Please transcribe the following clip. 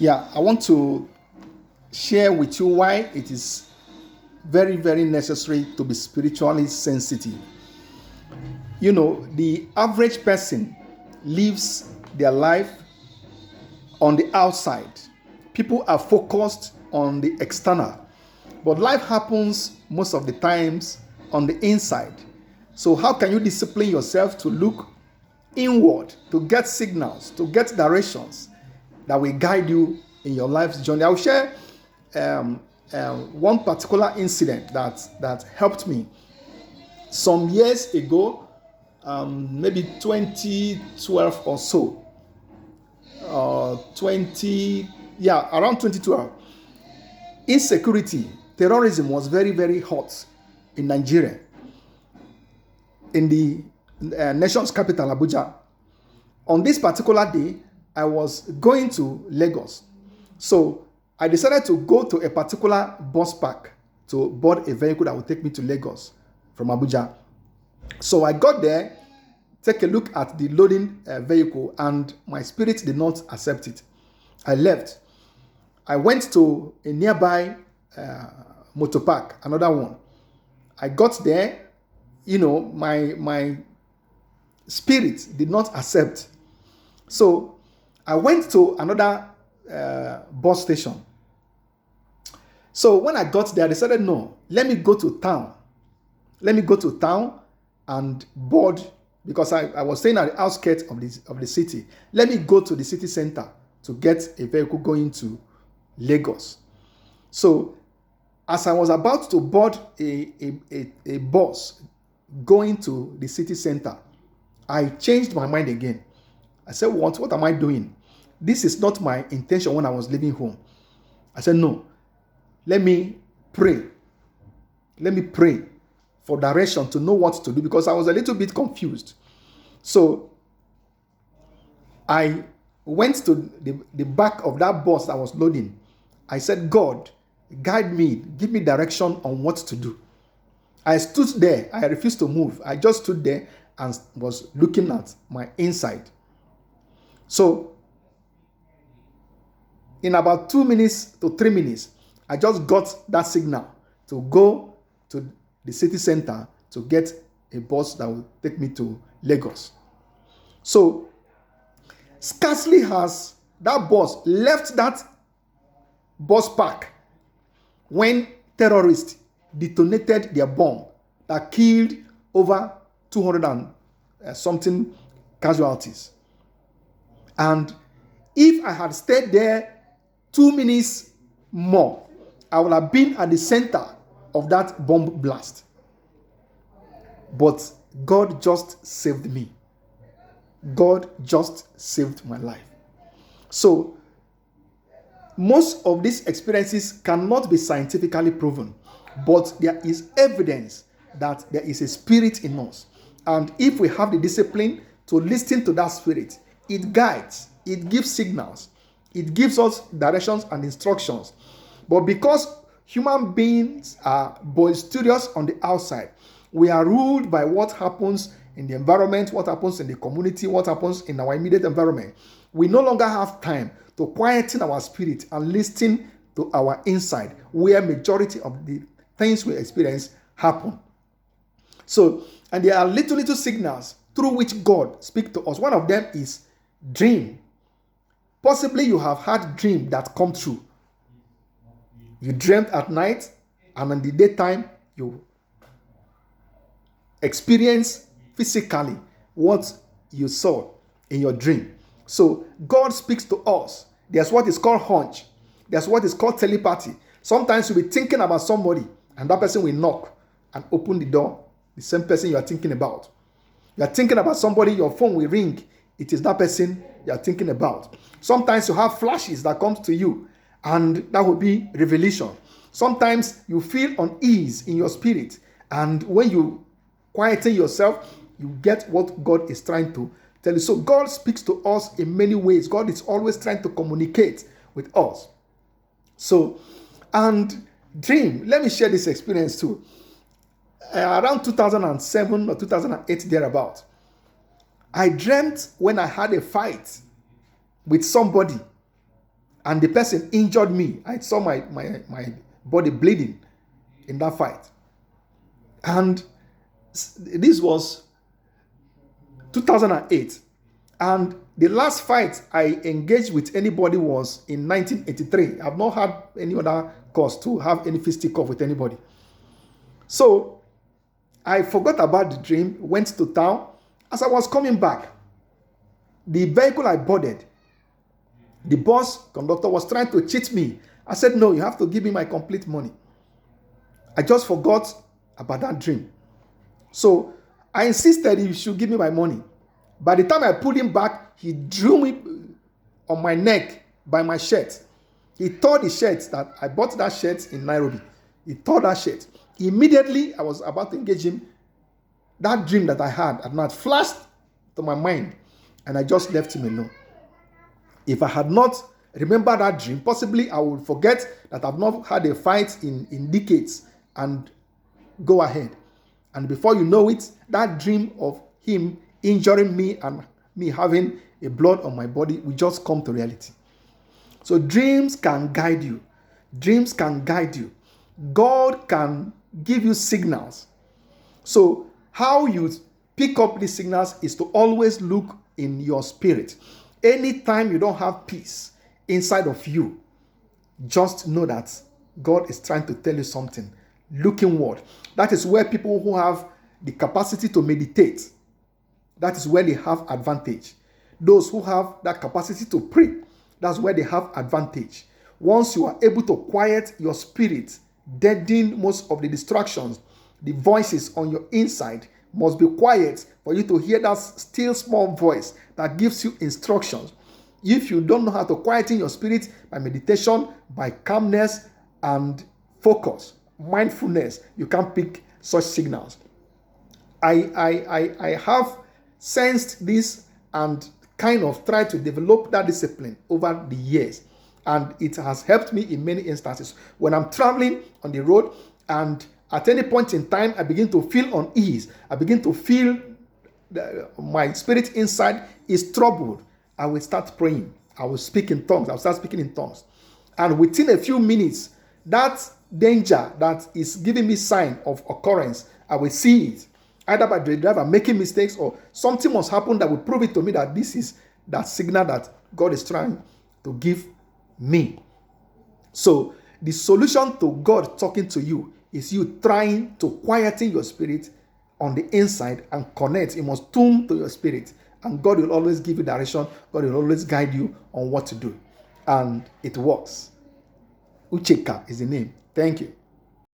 Yeah, I want to share with you why it is very, very necessary to be spiritually sensitive. You know, the average person lives their life on the outside. People are focused on the external, but life happens most of the times on the inside. So, how can you discipline yourself to look inward, to get signals, to get directions that will guide you in your life's journey? I'll share um, one particular incident that helped me some years ago, maybe 2012 or so, 20, yeah, around 2012. Insecurity, terrorism was very, very hot in Nigeria, in the nation's capital, Abuja. On this particular day, I was going to Lagos. So I decided to go to a particular bus park to board a vehicle that would take me to Lagos from Abuja. So I got there, take a look at the loading vehicle, and my spirit did not accept it. I left. I went to a nearby motor park, another one. I got there, my spirit did not accept. So I went to another bus station. So when I got there, I decided, no, let me go to town. Let me go to town and board, because I was staying at the outskirts of the city. Let me go to the city center to get a vehicle going to Lagos. So as I was about to board a bus going to the city center, I changed my mind again. I said, what am I doing? This is not my intention when I was leaving home. I said, no, let me pray. Let me pray for direction to know what to do, because I was a little bit confused. So I went to the back of that bus I was loading. I said, God, guide me, give me direction on what to do. I stood there. I refused to move. I just stood there and was looking at my inside. So in about 2 minutes to 3 minutes, I just got that signal to go to the city center to get a bus that will take me to Lagos. So scarcely has that bus left that bus park when terrorists detonated their bomb that killed over 200 and something casualties. And if I had stayed there 2 minutes more, I would have been at the center of that bomb blast. But God just saved me. God just saved my life. So most of these experiences cannot be scientifically proven, but there is evidence that there is a spirit in us. And if we have the discipline to listen to that spirit, it guides, it gives signals, it gives us directions and instructions. But because human beings are boisterous on the outside, we are ruled by what happens in the environment, what happens in the community, what happens in our immediate environment. We no longer have time to quieten our spirit and listen to our inside, where majority of the things we experience happen. So, and there are little signals through which God speaks to us. One of them is dream. Possibly you have had dream that come true. You dreamt at night, and in the daytime you experience physically what you saw in your dream. So God speaks to us. There's what is called hunch. There's what is called telepathy. Sometimes you'll be thinking about somebody, and that person will knock and open the door. The same person you are thinking about. You are thinking about somebody, your phone will ring. It is that person you are thinking about. Sometimes you have flashes that come to you, and that will be revelation. Sometimes you feel unease in your spirit, and when you quieten yourself, you get what God is trying to tell you. So God speaks to us in many ways. God is always trying to communicate with us. So, and dream. Let me share this experience too. Around 2007 or 2008 thereabout, I dreamt when I had a fight with somebody, and the person injured me. I saw my body bleeding in that fight. And this was 2008. And the last fight I engaged with anybody was in 1983. I've not had any other cause to have any fisticuff with anybody. So I forgot about the dream, went to town. As I was coming back, the vehicle I boarded, the bus conductor was trying to cheat me. I said, no, you have to give me my complete money. I just forgot about that dream. So I insisted he should give me my money. By the time I pulled him back, he drew me on my neck by my shirt. He tore the shirt that I bought that shirt in Nairobi. He tore that shirt. Immediately, I was about to engage him. That dream that I had not flashed to my mind, and I just left him alone. If I had not remembered that dream, possibly I would forget that I've not had a fight in decades and go ahead. And before you know it, that dream of him injuring me and me having a blood on my body will just come to reality. So dreams can guide you. Dreams can guide you. God can give you signals. So how you pick up these signals is to always look in your spirit. Anytime you don't have peace inside of you, just know that God is trying to tell you something. Look inward. That is where people who have the capacity to meditate, that is where they have advantage. Those who have that capacity to pray, that's where they have advantage. Once you are able to quiet your spirit, deaden most of the distractions, the voices on your inside must be quiet for you to hear that still small voice that gives you instructions. If you don't know how to quieten your spirit by meditation, by calmness and focus, mindfulness, you can't pick such signals. I have sensed this and kind of tried to develop that discipline over the years, and it has helped me in many instances. When I'm traveling on the road and at any point in time I begin to feel unease, I begin to feel my spirit inside is troubled, I will start praying. I will speak in tongues. I'll start speaking in tongues. And within a few minutes, that danger that is giving me sign of occurrence, I will see it. Either by the driver making mistakes or something must happen that will prove it to me that this is that signal that God is trying to give me. So the solution to God talking to you is you trying to quieten your spirit on the inside and connect. You must tune to your spirit, and God will always give you direction. God will always guide you on what to do, and it works. Ucheka is the name. Thank you.